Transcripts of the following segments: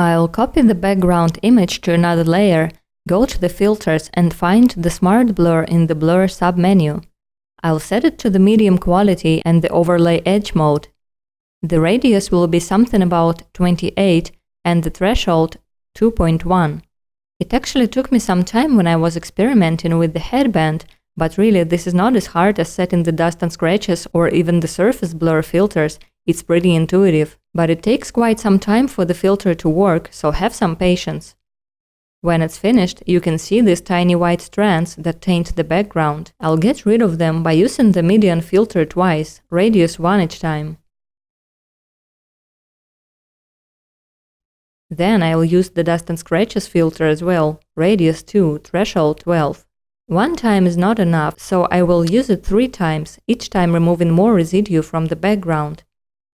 I'll copy the background image to another layer, go to the filters and find the Smart Blur in the Blur submenu. I'll set it to the medium quality and the overlay edge mode. The radius will be something about 28 and the threshold 2.1. It actually took me some time when I was experimenting with the headband, but really this is not as hard as setting the dust and scratches or even the surface blur filters. It's pretty intuitive, but it takes quite some time for the filter to work, so have some patience. When it's finished, you can see these tiny white strands that taint the background. I'll get rid of them by using the median filter twice, radius 1 each time. Then I'll use the dust and scratches filter as well, radius 2, threshold 12. One time is not enough, so I will use it 3 times, each time removing more residue from the background.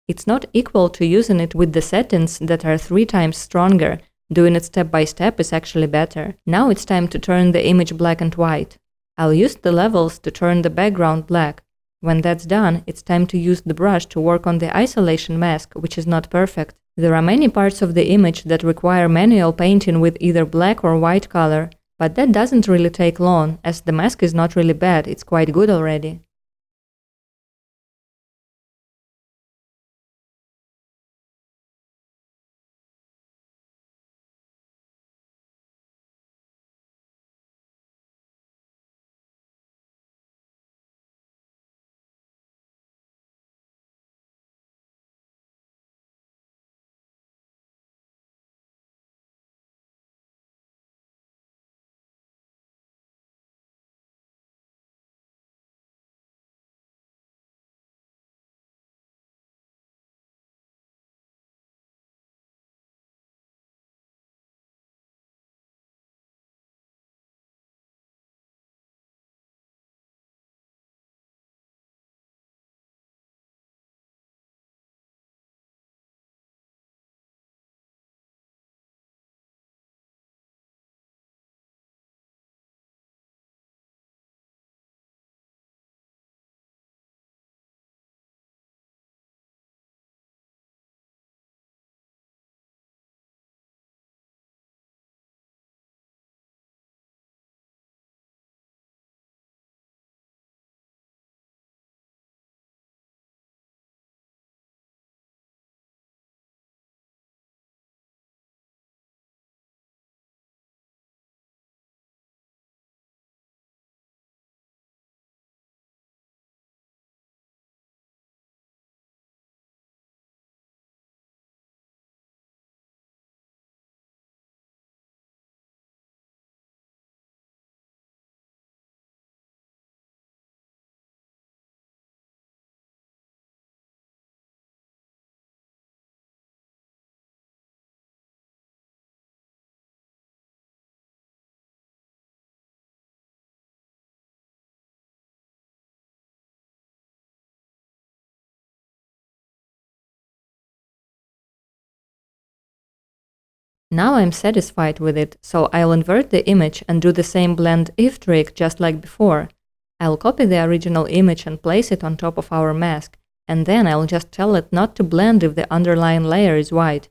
It's not equal to using it with the settings that are 3 times stronger. Doing it step by step is actually better. Now it's time to turn the image black and white. I'll use the levels to turn the background black. When that's done, it's time to use the brush to work on the isolation mask, which is not perfect. There are many parts of the image that require manual painting with either black or white color, but that doesn't really take long, as the mask is not really bad, it's quite good already. Now I'm satisfied with it, so I'll invert the image and do the same blend if trick just like before. I'll copy the original image and place it on top of our mask, and then I'll just tell it not to blend if the underlying layer is white.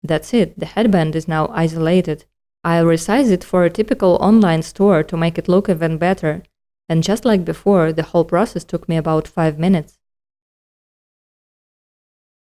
That's it, the headband is now isolated. I'll resize it for a typical online store to make it look even better. And just like before, the whole process took me about 5 minutes.